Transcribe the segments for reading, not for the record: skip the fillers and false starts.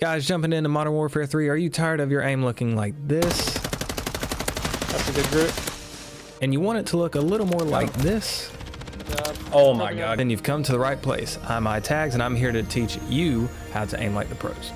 Guys, jumping into Modern Warfare 3, are you tired of your aim looking like this? That's a good grip. And you want it to look a little more like this? Oh my god. Then you've come to the right place. I'm iTags, and I'm here to teach you how to aim like the pros.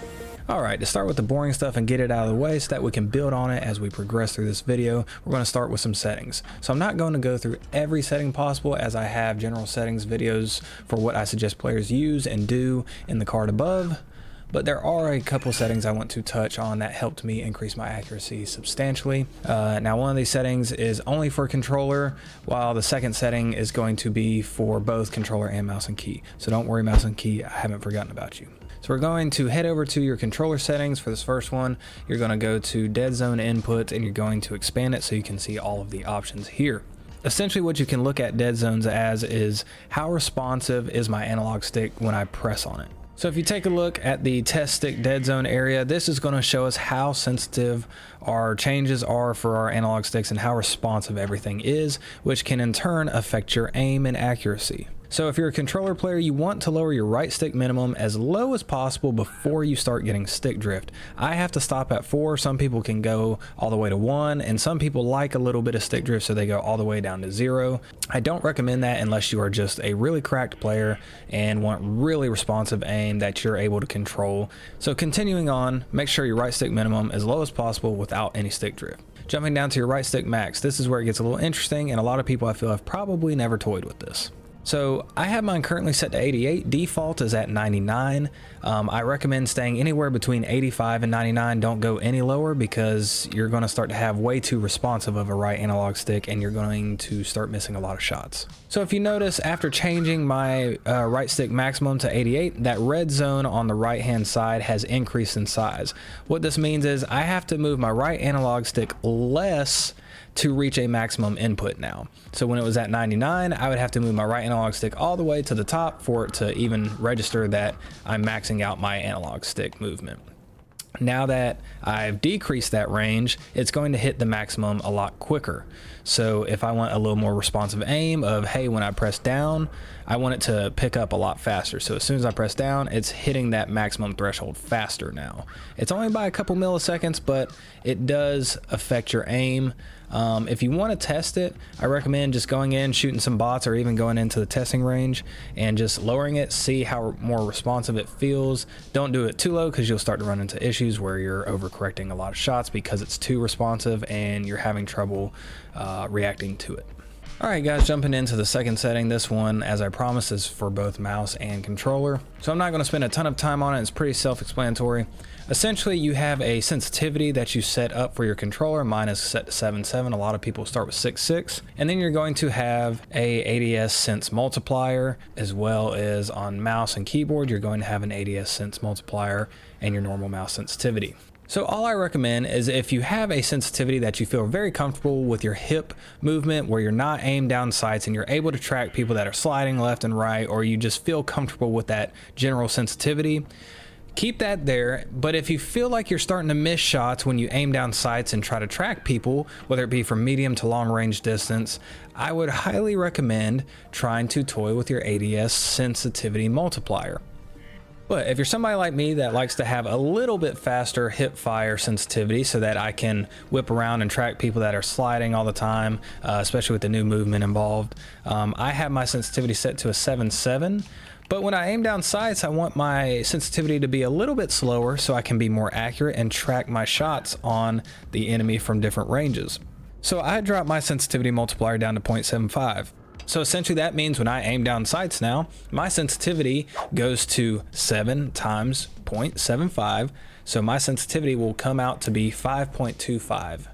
Alright, to start with the boring stuff and get it out of the way so that we can build on it as we progress through this video, we're going to start with some settings. So I'm not going to go through every setting possible, as I have general settings videos for what I suggest players use and do in the card above. But there are a couple settings I want to touch on that helped me increase my accuracy substantially. Now one of these settings is only for controller, while the second setting is going to be for both controller and mouse and key. So don't worry, mouse and key, I haven't forgotten about you. So we're going to head over to your controller settings for this first one. You're going to go to dead zone input and you're going to expand it so you can see all of the options here. Essentially what you can look at dead zones as is how responsive is my analog stick when I press on it. So if you take a look at the test stick dead zone area, this is going to show us how sensitive our changes are for our analog sticks and how responsive everything is, which can in turn affect your aim and accuracy. So if you're a controller player, you want to lower your right stick minimum as low as possible before you start getting stick drift. I have to stop at 4, some people can go all the way to 1, and some people like a little bit of stick drift so they go all the way down to 0. I don't recommend that unless you are just a really cracked player and want really responsive aim that you're able to control. So continuing on, make sure your right stick minimum is low as possible without any stick drift. Jumping down to your right stick max, this is where it gets a little interesting, and a lot of people I feel have probably never toyed with this. So I have mine currently set to 88, default is at 99. I recommend staying anywhere between 85 and 99. Don't go any lower because you're going to start to have way too responsive of a right analog stick and you're going to start missing a lot of shots. So if you notice, after changing my right stick maximum to 88, that red zone on the right hand side has increased in size. What this means is I have to move my right analog stick less to reach a maximum input now. So when it was at 99, I would have to move my right analog stick all the way to the top for it to even register that I'm maxing out my analog stick movement. Now that I've decreased that range, it's going to hit the maximum a lot quicker. So if I want a little more responsive aim of, hey, when I press down, I want it to pick up a lot faster. So as soon as I press down, it's hitting that maximum threshold faster now. It's only by a couple milliseconds, but it does affect your aim. If you want to test it, I recommend just going in, shooting some bots, or even going into the testing range and just lowering it, see how more responsive it feels. Don't do it too low because you'll start to run into issues where you're overcorrecting a lot of shots because it's too responsive and you're having trouble reacting to it. Alright guys, jumping into the second setting. This one, as I promised, is for both mouse and controller. So I'm not going to spend a ton of time on it. It's pretty self-explanatory. Essentially, you have a sensitivity that you set up for your controller. Mine is set to 7.7. A lot of people start with 6.6. And then you're going to have a ADS sense multiplier, as well as on mouse and keyboard, you're going to have an ADS sense multiplier and your normal mouse sensitivity. So all I recommend is if you have a sensitivity that you feel very comfortable with your hip movement, where you're not aimed down sights and you're able to track people that are sliding left and right, or you just feel comfortable with that general sensitivity, keep that there. But if you feel like you're starting to miss shots when you aim down sights and try to track people, whether it be from medium to long range distance, I would highly recommend trying to toy with your ADS sensitivity multiplier. But if you're somebody like me that likes to have a little bit faster hip fire sensitivity so that I can whip around and track people that are sliding all the time, especially with the new movement involved, I have my sensitivity set to a 7.7. But when I aim down sights, I want my sensitivity to be a little bit slower so I can be more accurate and track my shots on the enemy from different ranges. So I dropped my sensitivity multiplier down to 0.75. So essentially that means when I aim down sights now, my sensitivity goes to 7 times 0.75. So my sensitivity will come out to be 5.25.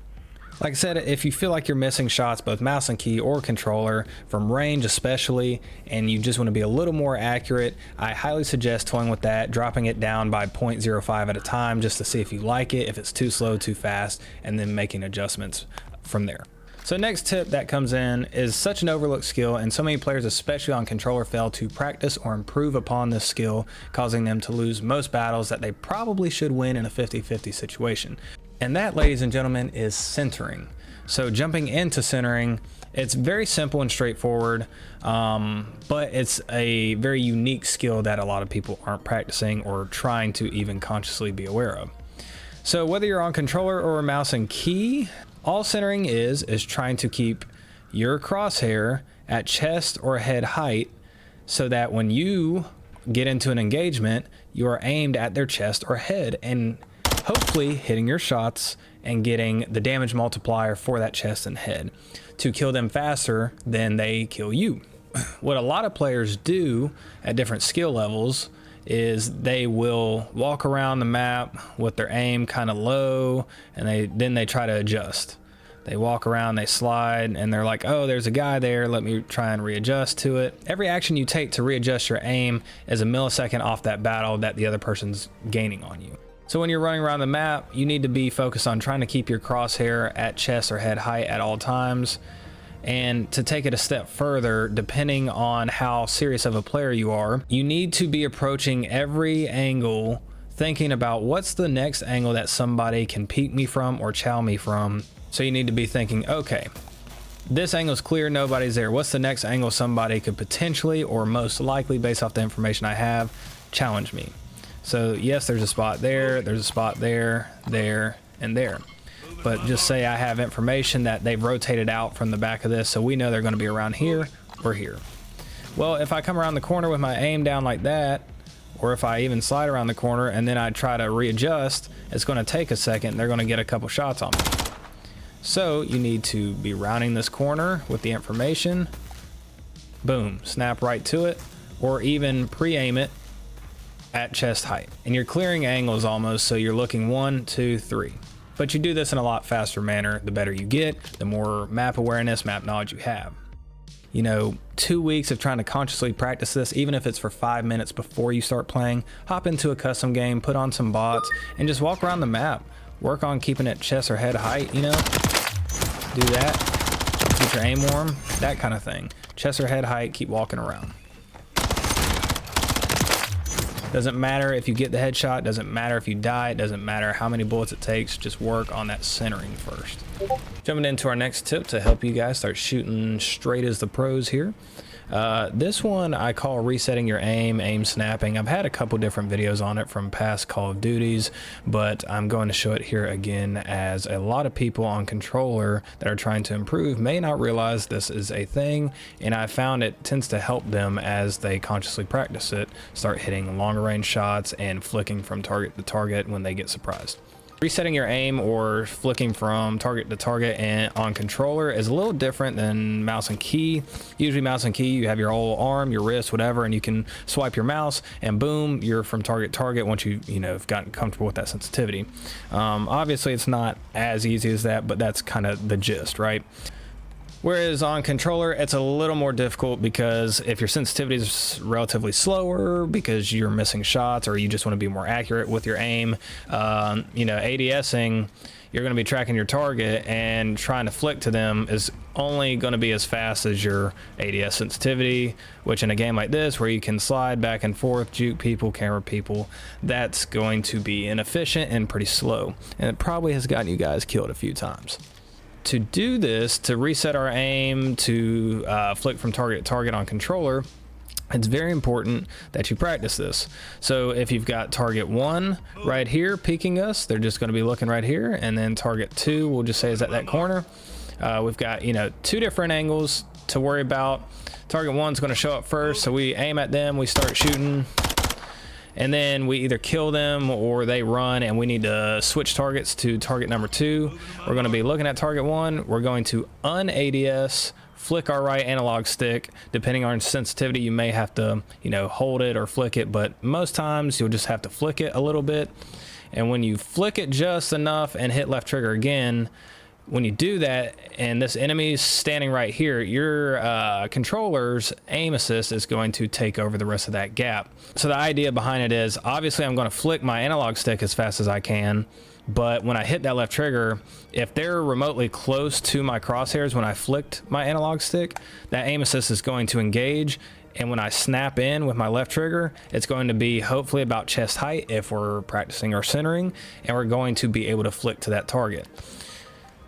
Like I said, if you feel like you're missing shots, both mouse and key or controller, from range especially, and you just want to be a little more accurate, I highly suggest toying with that, dropping it down by 0.05 at a time just to see if you like it, if it's too slow, too fast, and then making adjustments from there. So next tip that comes in is such an overlooked skill, and so many players, especially on controller, fail to practice or improve upon this skill, causing them to lose most battles that they probably should win in a 50-50 situation. And that, ladies and gentlemen, is centering. So jumping into centering It's very simple and straightforward, but it's a very unique skill that a lot of people aren't practicing or trying to even consciously be aware of. So whether you're on controller or mouse and key, all centering is trying to keep your crosshair at chest or head height so that when you get into an engagement, you are aimed at their chest or head and hopefully hitting your shots and getting the damage multiplier for that chest and head to kill them faster than they kill you. What a lot of players do at different skill levels is they will walk around the map with their aim kind of low, and then they try to adjust. They walk around, they slide, and they're like, oh, there's a guy there, let me try and readjust to it. Every action you take to readjust your aim is a millisecond off that battle that the other person's gaining on you. So when you're running around the map, you need to be focused on trying to keep your crosshair at chest or head height at all times. And to take it a step further, depending on how serious of a player you are, you need to be approaching every angle thinking about what's the next angle that somebody can peek me from or chow me from. So you need to be thinking, okay, this angle's clear, nobody's there. What's the next angle somebody could potentially, or most likely based off the information I have, challenge me? So yes, there's a spot there, there's a spot there, there, and there. But just say I have information that they've rotated out from the back of this, so we know they're going to be around here or here. Well, if I come around the corner with my aim down like that, or if I even slide around the corner and then I try to readjust, it's going to take a second. They're going to get a couple shots on me. So you need to be rounding this corner with the information. Boom, snap right to it, or even pre-aim it at chest height. And you're clearing angles almost, so you're looking 1, 2, 3. But you do this in a lot faster manner. The better you get, the more map awareness, map knowledge you have. You know, 2 weeks of trying to consciously practice this, even if it's for 5 minutes before you start playing, hop into a custom game, put on some bots, and just walk around the map. Work on keeping it chest or head height, you know? Do that. Keep your aim warm, that kind of thing. Chest or head height, keep walking around. Doesn't matter if you get the headshot, doesn't matter if you die, it doesn't matter how many bullets it takes, just work on that centering first. Jumping into our next tip to help you guys start shooting straight as the pros here. This one I call resetting your aim snapping. I've had a couple different videos on it from past Call of Duties, but I'm going to show it here again as a lot of people on controller that are trying to improve may not realize this is a thing, and I found it tends to help them as they consciously practice it, start hitting longer range shots and flicking from target to target when they get surprised. Resetting your aim or flicking from target to target and on controller is a little different than mouse and key. Usually mouse and key, you have your whole arm, your wrist, whatever, and you can swipe your mouse and boom, you're from target to target once you've gotten comfortable with that sensitivity. Obviously it's not as easy as that, but that's kind of the gist, right? Whereas on controller, it's a little more difficult because if your sensitivity is relatively slower because you're missing shots or you just want to be more accurate with your aim, ADSing, you're going to be tracking your target and trying to flick to them is only going to be as fast as your ADS sensitivity, which in a game like this where you can slide back and forth, juke people, camera people, that's going to be inefficient and pretty slow. And it probably has gotten you guys killed a few times. To do this, to reset our aim, to flick from target to target on controller, it's very important that you practice this. So if you've got target 1 right here peeking us, they're just going to be looking right here, and then target 2 we'll just say is at that corner. We've got 2 different angles to worry about. Target 1's going to show up first, so we aim at them, we start shooting, and then we either kill them or they run and we need to switch targets to target number 2. We're going to be looking at target 1. We're going to un-ADS, flick our right analog stick. Depending on sensitivity, you may have to, hold it or flick it, but most times you'll just have to flick it a little bit. And when you flick it just enough and hit left trigger again, when you do that and this enemy's standing right here, your controller's aim assist is going to take over the rest of that gap. So the idea behind it is, obviously I'm going to flick my analog stick as fast as I can, but when I hit that left trigger, if they're remotely close to my crosshairs when I flicked my analog stick, that aim assist is going to engage, and when I snap in with my left trigger, it's going to be hopefully about chest height if we're practicing our centering, and we're going to be able to flick to that target.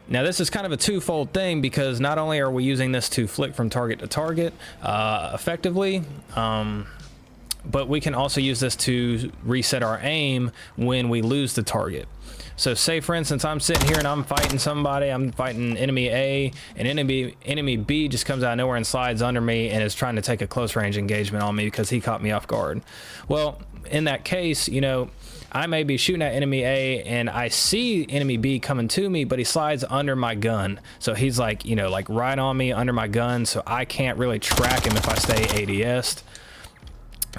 Now this is kind of a twofold thing, because not only are we using this to flick from target to target effectively, but we can also use this to reset our aim when we lose the target. So say for instance, I'm sitting here and I'm fighting somebody, I'm fighting enemy A, and enemy B just comes out of nowhere and slides under me and is trying to take a close range engagement on me because he caught me off guard. Well, in that case, you know, I may be shooting at enemy A and I see enemy B coming to me, but he slides under my gun. So he's like, you know, like right on me under my gun, so I can't really track him if I stay ADS'd.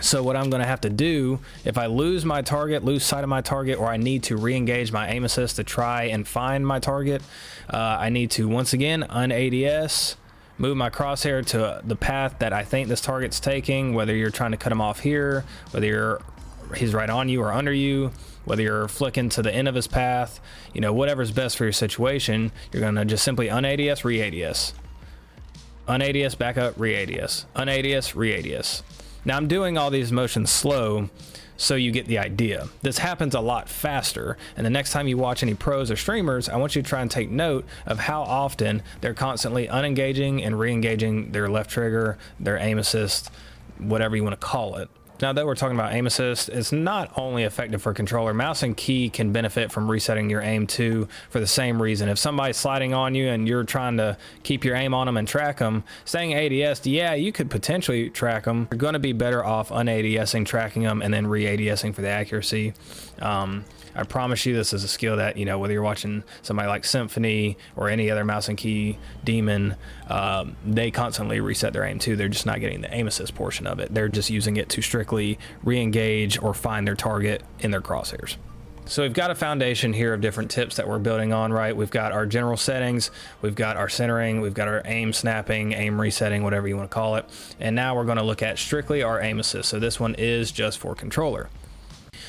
So what I'm going to have to do, if I lose my target, lose sight of my target, or I need to re-engage my aim assist to try and find my target, I need to once again un-ADS, move my crosshair to the path that I think this target's taking, whether you're trying to cut him off here, whether he's right on you or under you, whether you're flicking to the end of his path, you know, whatever's best for your situation. You're going to just simply un-ADS, re-ADS. Un-ADS, back up, re-ADS. Un-ADS, re-ADS. Now I'm doing all these motions slow so you get the idea. This happens a lot faster, and the next time you watch any pros or streamers, I want you to try and take note of how often they're constantly unengaging and re-engaging their left trigger, their aim assist, whatever you want to call it. Now that we're talking about aim assist, it's not only effective for controller. Mouse and key can benefit from resetting your aim too, for the same reason. If somebody's sliding on you and you're trying to keep your aim on them and track them, staying ADS, yeah, you could potentially track them. You're going to be better off un-ADSing, tracking them, and then re-ADSing for the accuracy. I promise you this is a skill that, you know, whether you're watching somebody like Symphony or any other mouse and key demon, they constantly reset their aim too. They're just not getting the aim assist portion of it. They're just using it to strictly re-engage or find their target in their crosshairs. So we've got a foundation here of different tips that we're building on, right? We've got our general settings, we've got our centering, we've got our aim snapping, aim resetting, whatever you want to call it. And now we're going to look at strictly our aim assist. So this one is just for controller.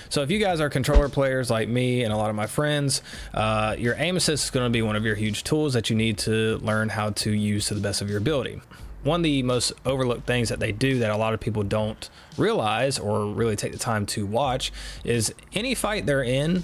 So if you guys are controller players like me and a lot of my friends, your aim assist is going to be one of your huge tools that you need to learn how to use to the best of your ability. One of the most overlooked things that they do that a lot of people don't realize or really take the time to watch is any fight they're in,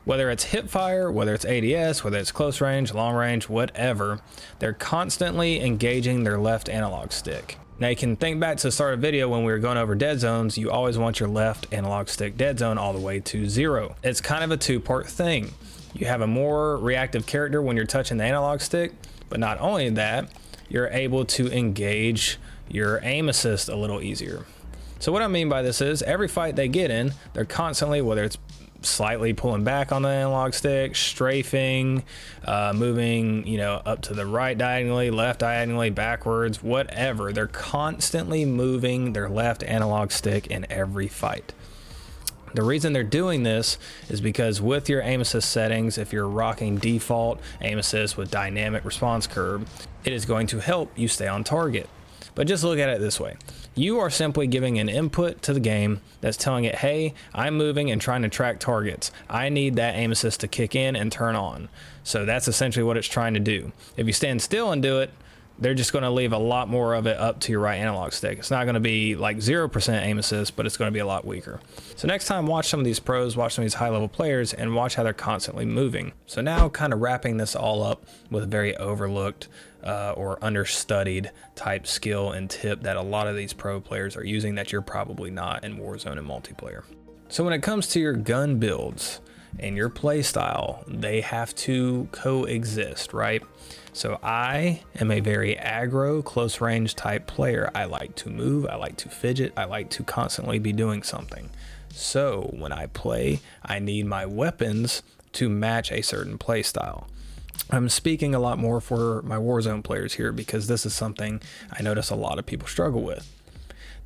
whether it's hip fire, whether it's ADS, whether it's close range, long range, whatever, they're constantly engaging their left analog stick. Now you can think back to the start of the video when we were going over dead zones. You always want your left analog stick dead zone all the way to 0. It's kind of a two-part thing. You have a more reactive character when you're touching the analog stick, but not only that, you're able to engage your aim assist a little easier. So what I mean by this is every fight they get in, they're constantly, whether it's slightly pulling back on the analog stick, strafing, moving, you know, up to the right diagonally, left diagonally, backwards, whatever. They're constantly moving their left analog stick in every fight. The reason they're doing this is because with your aim assist settings, if you're rocking default aim assist with dynamic response curve, it is going to help you stay on target. But just look at it this way. You are simply giving an input to the game that's telling it, hey, I'm moving and trying to track targets. I need that aim assist to kick in and turn on. So that's essentially what it's trying to do. If you stand still and do it, they're just going to leave a lot more of it up to your right analog stick. It's not going to be like 0% aim assist, but it's going to be a lot weaker. So next time, watch some of these pros, watch some of these high level players, and watch how they're constantly moving. So now kind of wrapping this all up with a very overlooked or understudied type skill and tip that a lot of these pro players are using that you're probably not in Warzone and multiplayer. So when it comes to your gun builds and your play style, they have to coexist, right? So I am a very aggro, close range type player. I like to move, I like to fidget, I like to constantly be doing something. So when I play, I need my weapons to match a certain play style. I'm speaking a lot more for my Warzone players here because this is something I notice a lot of people struggle with.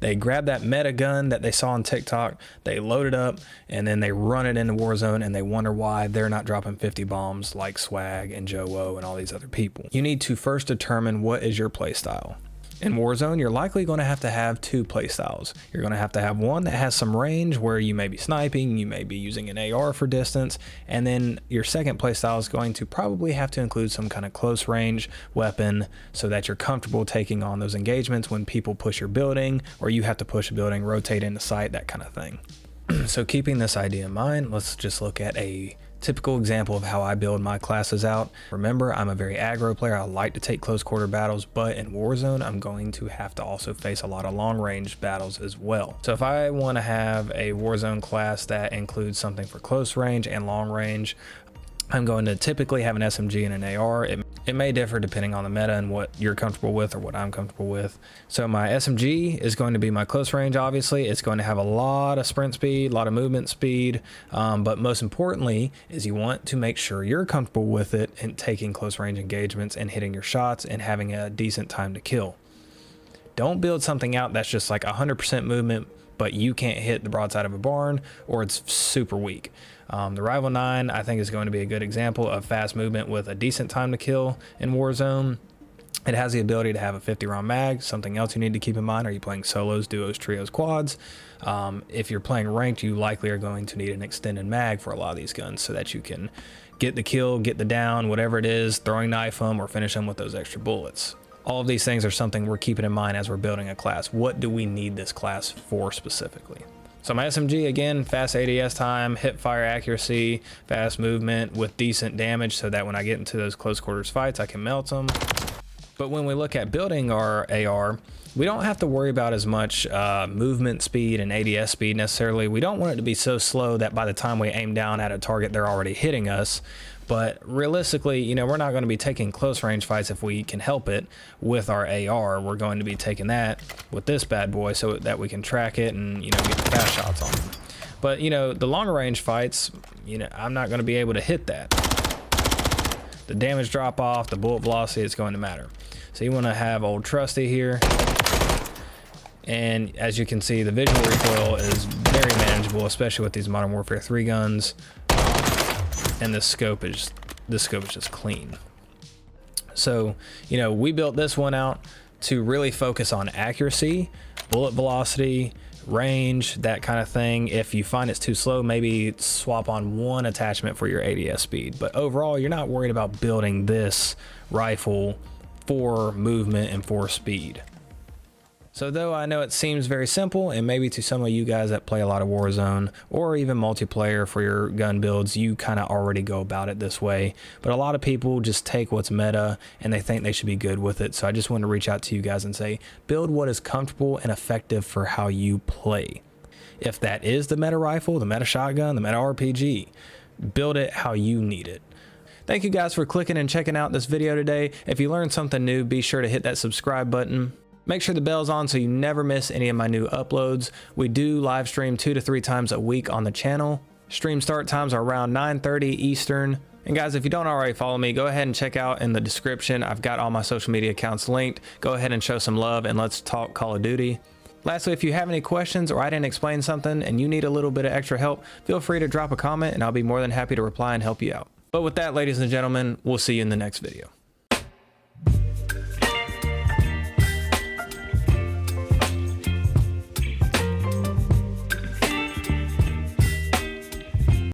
They grab that meta gun that they saw on TikTok, they load it up, and then they run it into Warzone and they wonder why they're not dropping 50 bombs like Swag and Joe and all these other people. You need to first determine what is your play style. In Warzone, you're likely going to have two play styles. You're going to have one that has some range where you may be sniping, you may be using an AR for distance, and then your second play style is going to probably have to include some kind of close range weapon so that you're comfortable taking on those engagements when people push your building or you have to push a building, rotate into sight, that kind of thing. So keeping this idea in mind, let's just look at a Typical example of how I build my classes out. Remember, I'm a very aggro player. I like to take close quarter battles, but in Warzone, I'm going to have to also face a lot of long range battles as well. So if I want to have a Warzone class that includes something for close range and long range, I'm going to typically have an SMG and an AR. It may differ depending on the meta and what you're comfortable with or what I'm comfortable with. So my SMG is going to be my close range, obviously. It's going to have a lot of sprint speed, a lot of movement speed, but most importantly is you want to make sure you're comfortable with it and taking close range engagements and hitting your shots and having a decent time to kill. Don't build something out that's just like 100% movement, but you can't hit the broadside of a barn, or it's super weak. The Rival 9, I think, is going to be a good example of fast movement with a decent time to kill in Warzone. It has the ability to have a 50 round mag. Something else you need to keep in mind, are you playing solos, duos, trios, quads? If you're playing ranked, you likely are going to need an extended mag for a lot of these guns so that you can get the kill, get the down, whatever it is, throwing knife them or finish them with those extra bullets. All of these things are something we're keeping in mind as we're building a class. What do we need this class for specifically? So my SMG, again, fast ADS time, hip fire accuracy, fast movement with decent damage so that when I get into those close quarters fights, I can melt them. But when we look at building our AR, we don't have to worry about as much movement speed and ADS speed necessarily. We don't want it to be so slow that by the time we aim down at a target, they're already hitting us. But realistically, you know, we're not going to be taking close range fights if we can help it with our AR. We're going to be taking that with this bad boy so that we can track it and, you know, get the fast shots on them. But, you know, the longer range fights, you know, I'm not going to be able to hit that. The damage drop off, the bullet velocity is going to matter. So you want to have old trusty here. And as you can see, the visual recoil is very manageable, especially with these Modern Warfare 3 guns. And the scope is just clean. So, you know, we built this one out to really focus on accuracy, bullet velocity, range, that kind of thing. If you find it's too slow, maybe swap on one attachment for your ADS speed. But overall, you're not worried about building this rifle for movement and for speed. So though I know it seems very simple, and maybe to some of you guys that play a lot of Warzone or even multiplayer for your gun builds, you kind of already go about it this way. But a lot of people just take what's meta and they think they should be good with it. So I just want to reach out to you guys and say, build what is comfortable and effective for how you play. If that is the meta rifle, the meta shotgun, the meta RPG, build it how you need it. Thank you guys for clicking and checking out this video today. If you learned something new, be sure to hit that subscribe button. Make sure the bell's on so you never miss any of my new uploads. We do live stream 2 to 3 times a week on the channel. Stream start times are around 9:30 Eastern. And guys, if you don't already follow me, go ahead and check out in the description. I've got all my social media accounts linked. Go ahead and show some love and let's talk Call of Duty. Lastly, if you have any questions or I didn't explain something and you need a little bit of extra help, feel free to drop a comment and I'll be more than happy to reply and help you out. But with that, ladies and gentlemen, we'll see you in the next video.